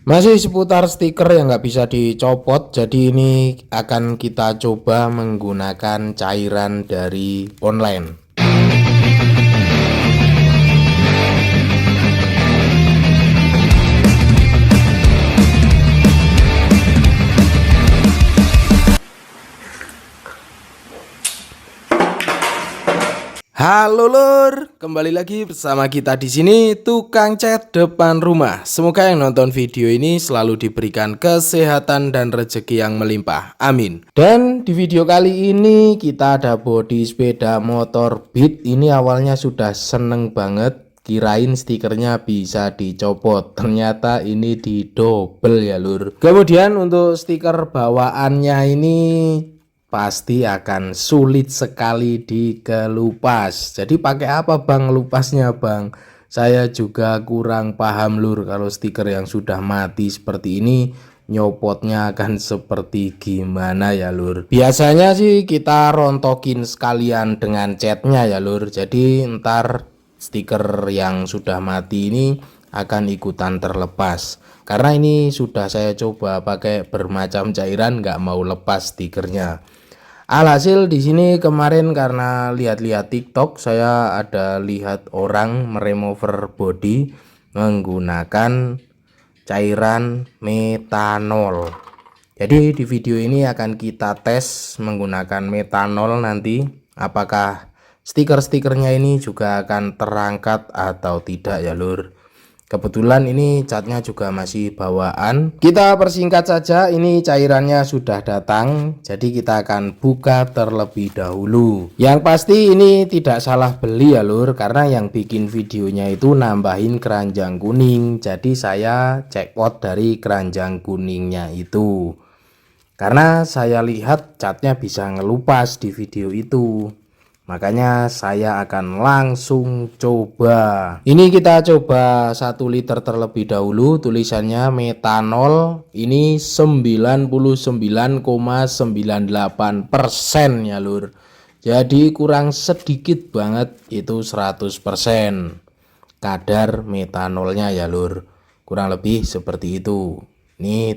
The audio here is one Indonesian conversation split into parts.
Masih seputar stiker yang nggak bisa dicopot, jadi ini akan kita coba menggunakan cairan dari online. Halo lur, kembali lagi bersama kita di sini tukang cat depan rumah. Semoga yang nonton video ini selalu diberikan kesehatan dan rezeki yang melimpah. Amin. Dan di video kali ini kita ada bodi sepeda motor Beat. Ini awalnya sudah seneng banget, kirain stikernya bisa dicopot, ternyata ini didobel ya lur. Kemudian untuk stiker bawaannya ini pasti akan sulit sekali dikelupas. Jadi pakai apa bang lupasnya bang? Saya juga kurang paham lur, kalau stiker yang sudah mati seperti ini nyopotnya akan seperti gimana ya lur. Biasanya sih kita rontokin sekalian dengan catnya ya lur. Jadi ntar stiker yang sudah mati ini akan ikutan terlepas. Karena ini sudah saya coba pakai bermacam cairan, nggak mau lepas stikernya. Alhasil di sini kemarin karena lihat-lihat TikTok, saya ada lihat orang meremover body menggunakan cairan metanol. Jadi di video ini akan kita tes menggunakan metanol nanti, apakah stiker-stikernya ini juga akan terangkat atau tidak ya lur. Kebetulan ini catnya juga masih bawaan. Kita persingkat saja, ini cairannya sudah datang, jadi kita akan buka terlebih dahulu. Yang pasti ini tidak salah beli ya lur, karena yang bikin videonya itu nambahin keranjang kuning. Jadi saya cekpot dari keranjang kuningnya itu, karena saya lihat catnya bisa ngelupas di video itu. Makanya saya akan langsung coba. Ini kita coba 1 liter terlebih dahulu. Tulisannya metanol. Ini 99,98% ya lur. Jadi kurang sedikit banget, itu 100% kadar metanolnya ya lur. Kurang lebih seperti itu. Ini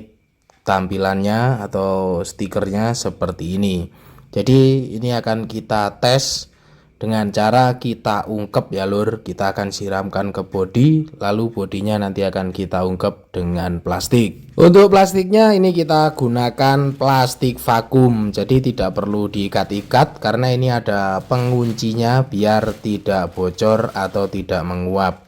tampilannya atau stikernya seperti ini. Jadi ini akan kita tes dengan cara kita ungkep ya lur. Kita akan siramkan ke bodi, lalu bodinya nanti akan kita ungkep dengan plastik. Untuk plastiknya ini kita gunakan plastik vakum, jadi tidak perlu diikat-ikat karena ini ada penguncinya biar tidak bocor atau tidak menguap.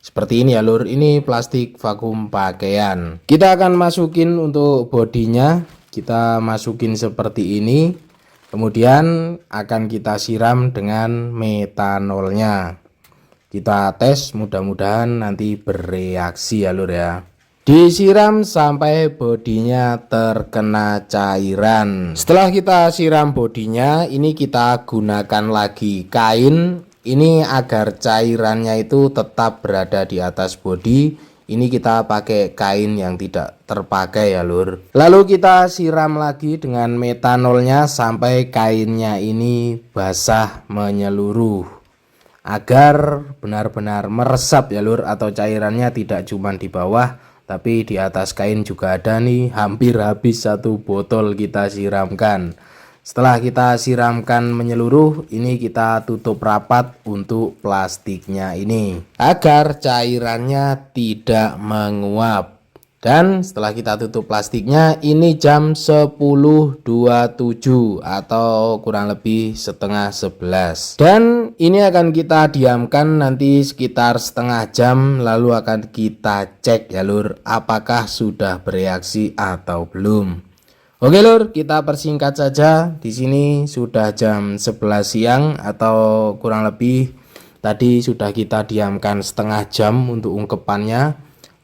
Seperti ini ya lur, ini plastik vakum pakaian. Kita akan masukin untuk bodinya, kita masukin seperti ini. Kemudian akan kita siram dengan metanolnya. Kita tes, mudah-mudahan nanti bereaksi ya lur ya. Disiram sampai bodinya terkena cairan. Setelah kita siram bodinya, ini kita gunakan lagi kain. Ini agar cairannya itu tetap berada di atas bodi. Ini kita pakai kain yang tidak terpakai ya lur. Lalu kita siram lagi dengan metanolnya sampai kainnya ini basah menyeluruh, agar benar-benar meresap ya lur, atau cairannya tidak cuma di bawah tapi di atas kain juga ada nih. Hampir habis 1 botol kita siramkan. Setelah kita siramkan menyeluruh, ini kita tutup rapat untuk plastiknya ini agar cairannya tidak menguap. Dan setelah kita tutup plastiknya, ini jam 10.27 atau kurang lebih setengah 11. Dan ini akan kita diamkan nanti sekitar setengah jam, lalu akan kita cek ya lur, apakah sudah bereaksi atau belum. Oke lur, kita persingkat saja. Di sini sudah jam 11 siang atau kurang lebih. Tadi sudah kita diamkan setengah jam untuk ungkepannya.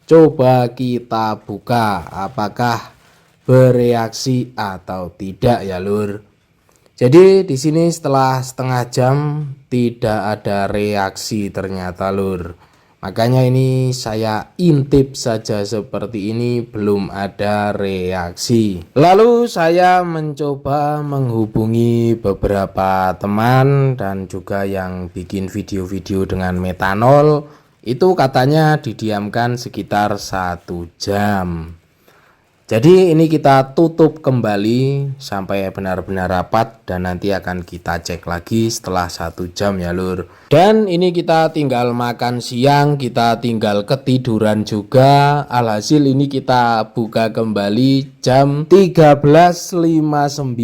Coba kita buka apakah bereaksi atau tidak ya lur. Jadi di sini setelah setengah jam tidak ada reaksi ternyata lur. Makanya ini saya intip saja seperti ini, belum ada reaksi. Lalu saya mencoba menghubungi beberapa teman dan juga yang bikin video-video dengan metanol. Itu katanya didiamkan sekitar 1 jam. Jadi ini kita tutup kembali sampai benar-benar rapat dan nanti akan kita cek lagi setelah 1 jam ya lur. Dan ini kita tinggal makan siang, kita tinggal ketiduran juga. Alhasil ini kita buka kembali jam 13.59.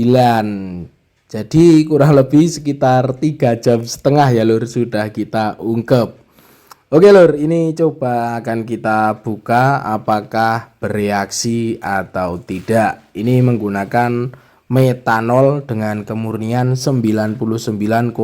Jadi kurang lebih sekitar 3,5 jam ya lur sudah kita ungkep. Oke lur, ini coba akan kita buka apakah bereaksi atau tidak. Ini menggunakan metanol dengan kemurnian 99,98.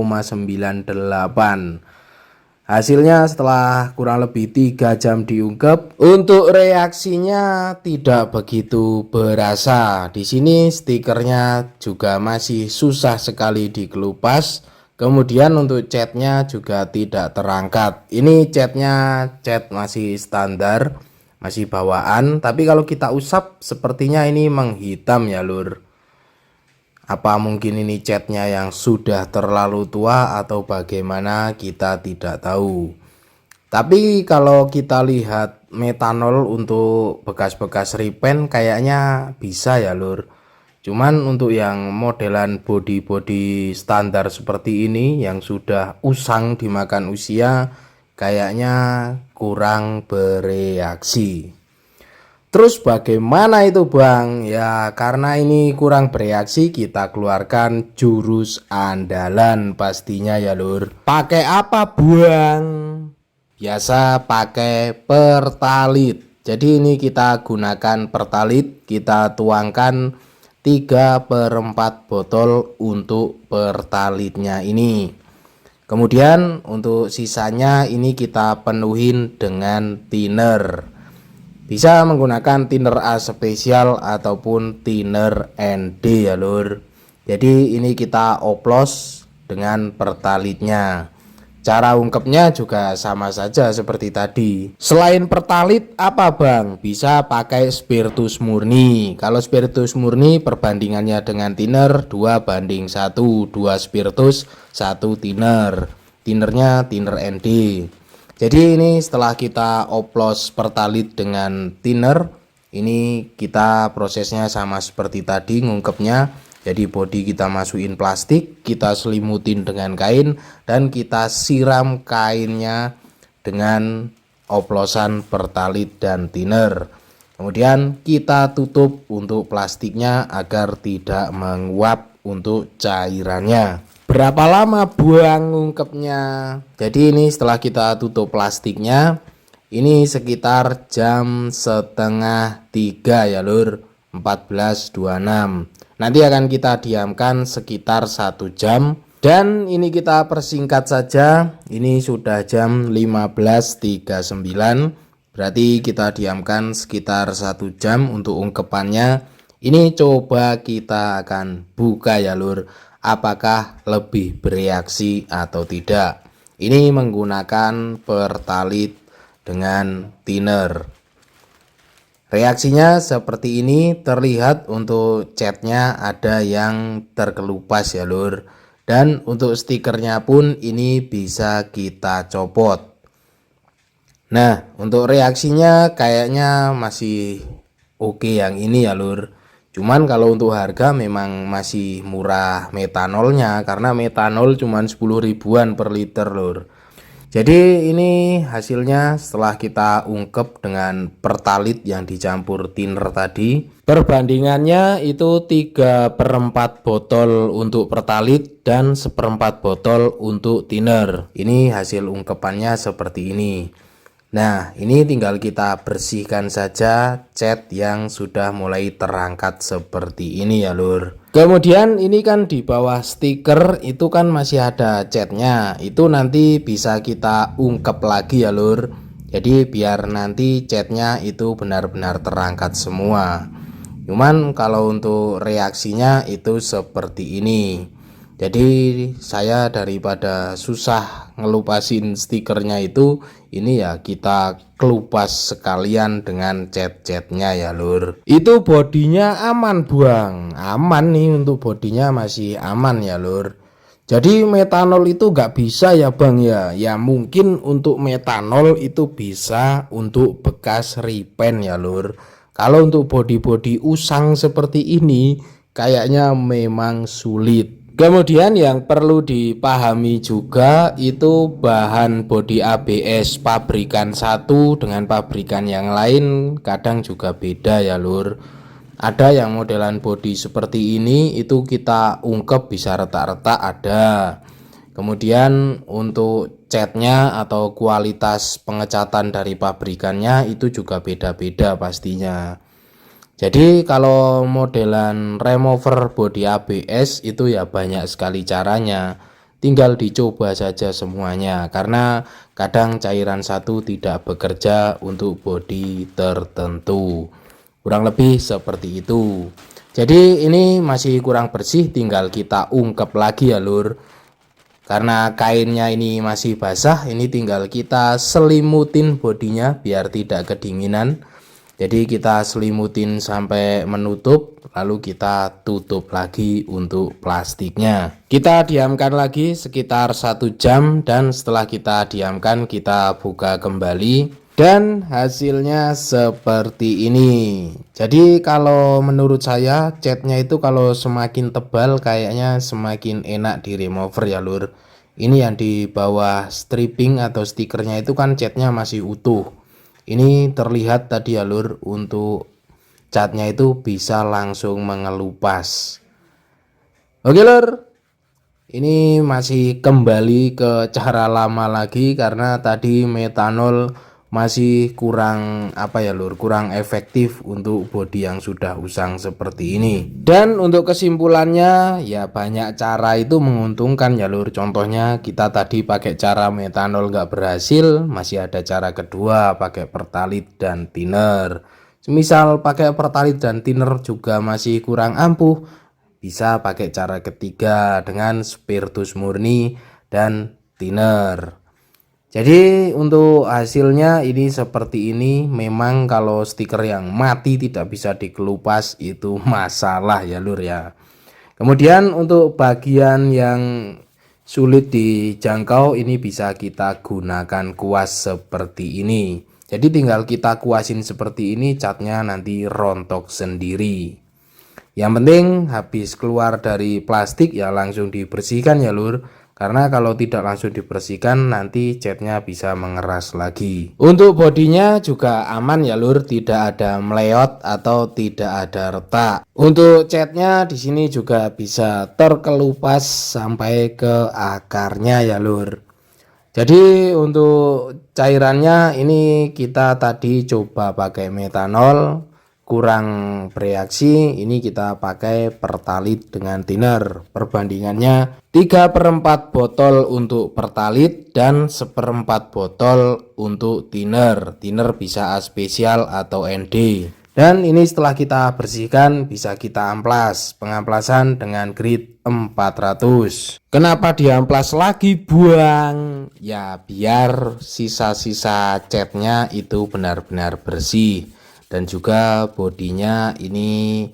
Hasilnya setelah kurang lebih 3 jam diungkep, untuk reaksinya tidak begitu berasa. Di sini stikernya juga masih susah sekali dikelupas. Kemudian untuk catnya juga tidak terangkat. Ini catnya cat masih standar, masih bawaan. Tapi kalau kita usap sepertinya ini menghitam ya lur. Apa mungkin ini catnya yang sudah terlalu tua atau bagaimana kita tidak tahu. Tapi kalau kita lihat metanol untuk bekas-bekas repaint kayaknya bisa ya lur. Cuman untuk yang modelan body standar seperti ini yang sudah usang dimakan usia kayaknya kurang bereaksi. Terus bagaimana itu bang? Ya karena ini kurang bereaksi kita keluarkan jurus andalan pastinya ya lur. Pakai apa bang? Biasa pakai pertalit. Jadi ini kita gunakan pertalit, kita tuangkan 3/4 botol untuk pertalitnya ini. Kemudian untuk sisanya ini kita penuhin dengan thinner. Bisa menggunakan thinner A spesial ataupun thinner ND ya lur. Jadi ini kita oplos dengan pertalitnya. Cara ungkepnya juga sama saja seperti tadi. Selain pertalit apa bang? Bisa pakai spiritus murni. Kalau spiritus murni perbandingannya dengan thinner 2:1, 2 spiritus 1 thinner. Thinnernya thinner ND. Jadi ini setelah kita oplos pertalit dengan thinner, ini kita prosesnya sama seperti tadi ngungkepnya. Jadi body kita masukin plastik, kita selimutin dengan kain dan kita siram kainnya dengan oplosan pertalit dan thinner. Kemudian kita tutup untuk plastiknya agar tidak menguap untuk cairannya. Berapa lama buang ngungkepnya? Jadi ini setelah kita tutup plastiknya, ini sekitar jam 2:30 ya lur, 14.26. Nanti akan kita diamkan sekitar 1 jam. Dan ini kita persingkat saja. Ini sudah jam 15.39. Berarti kita diamkan sekitar 1 jam untuk ungkepannya. Ini coba kita akan buka ya lur. Apakah lebih bereaksi atau tidak. Ini menggunakan pertalit dengan thinner. Reaksinya seperti ini, terlihat untuk catnya ada yang terkelupas ya lur. Dan untuk stikernya pun ini bisa kita copot. Nah untuk reaksinya kayaknya masih oke yang ini ya lur. Cuman kalau untuk harga memang masih murah metanolnya, karena metanol cuman 10 ribuan per liter lur. Jadi ini hasilnya setelah kita ungkep dengan pertalit yang dicampur thinner tadi. Perbandingannya itu 3/4 botol untuk pertalit dan 1/4 botol untuk thinner. Ini hasil ungkepannya seperti ini. Nah ini tinggal kita bersihkan saja cat yang sudah mulai terangkat seperti ini ya lur. Kemudian ini kan di bawah stiker itu kan masih ada catnya. Itu nanti bisa kita ungkep lagi ya lur. Jadi biar nanti catnya itu benar-benar terangkat semua. Cuman kalau untuk reaksinya itu seperti ini. Jadi saya daripada susah ngelupasin stikernya itu, ini ya kita kelupas sekalian dengan cat-catnya ya lur. Itu bodinya aman buang, aman nih, untuk bodinya masih aman ya lur. Jadi metanol itu nggak bisa ya Bang ya. Ya mungkin untuk metanol itu bisa untuk bekas repaint ya Lur. Kalau untuk bodi-bodi usang seperti ini kayaknya memang sulit. Kemudian yang perlu dipahami juga itu bahan bodi ABS pabrikan satu dengan pabrikan yang lain kadang juga beda ya Lur. Ada yang modelan bodi seperti ini itu kita ungkep bisa retak-retak ada. Kemudian untuk catnya atau kualitas pengecatan dari pabrikannya itu juga beda-beda pastinya. Jadi kalau modelan remover bodi ABS itu ya banyak sekali caranya. Tinggal dicoba saja semuanya karena kadang cairan satu tidak bekerja untuk bodi tertentu. Kurang lebih seperti itu. Jadi ini masih kurang bersih, tinggal kita ungkep lagi ya Lur. Karena kainnya ini masih basah, ini tinggal kita selimutin bodinya biar tidak kedinginan. Jadi kita selimutin sampai menutup, lalu kita tutup lagi untuk plastiknya. Kita diamkan lagi sekitar 1 jam dan setelah kita diamkan kita buka kembali. Dan hasilnya seperti ini. Jadi kalau menurut saya catnya itu kalau semakin tebal kayaknya semakin enak di remover ya Lur. Ini yang di bawah stripping atau stikernya itu kan catnya masih utuh. Ini terlihat tadi ya Lur, untuk catnya itu bisa langsung mengelupas. Oke Lur, ini masih kembali ke cara lama lagi karena tadi metanol masih kurang kurang efektif untuk bodi yang sudah usang seperti ini. Dan untuk kesimpulannya ya banyak cara itu menguntungkan ya Lur. Contohnya kita tadi pakai cara metanol nggak berhasil, masih ada cara kedua pakai pertalit dan thinner. Semisal pakai pertalit dan thinner juga masih kurang ampuh, bisa pakai cara ketiga dengan spiritus murni dan thinner. Jadi untuk hasilnya ini seperti ini. Memang kalau stiker yang mati tidak bisa dikelupas itu masalah ya Lur ya. Kemudian untuk bagian yang sulit dijangkau ini bisa kita gunakan kuas seperti ini. Jadi tinggal kita kuasin seperti ini, catnya nanti rontok sendiri. Yang penting habis keluar dari plastik ya langsung dibersihkan ya Lur. Karena kalau tidak langsung dibersihkan nanti catnya bisa mengeras lagi. Untuk bodinya juga aman ya Lur, tidak ada meleot atau tidak ada retak. Untuk catnya di sini juga bisa terkelupas sampai ke akarnya ya Lur. Jadi untuk cairannya ini kita tadi coba pakai metanol, kurang bereaksi, ini kita pakai pertalit dengan thinner. Perbandingannya 3/4 botol untuk pertalit dan 1/4 botol untuk thinner. Thinner bisa A spesial atau ND. Dan ini setelah kita bersihkan bisa kita amplas. Pengamplasan dengan grit 400. Kenapa diamplas lagi buang? Ya biar sisa-sisa catnya itu benar-benar bersih. Dan juga bodinya ini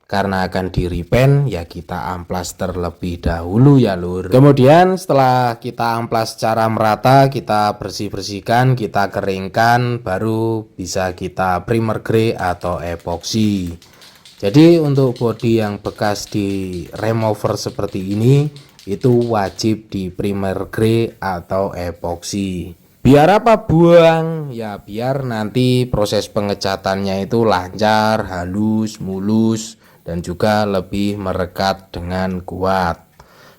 karena akan di repaint ya kita amplas terlebih dahulu ya Lur. Kemudian setelah kita amplas secara merata, kita bersih-bersihkan, kita keringkan, baru bisa kita primer grey atau epoxy. Jadi untuk bodi yang bekas di remover seperti ini itu wajib di primer grey atau epoxy. Biar apa buang? Ya biar nanti proses pengecatannya itu lancar, halus, mulus, dan juga lebih merekat dengan kuat.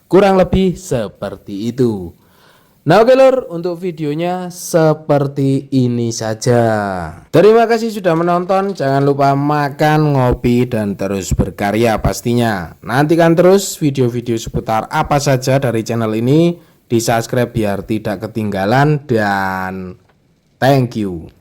Kurang lebih seperti itu. Nah oke Lur, untuk videonya seperti ini saja. Terima kasih sudah menonton. Jangan lupa makan, ngopi, dan terus berkarya pastinya. Nantikan terus video-video seputar apa saja dari channel ini. Di subscribe biar tidak ketinggalan. Dan thank you.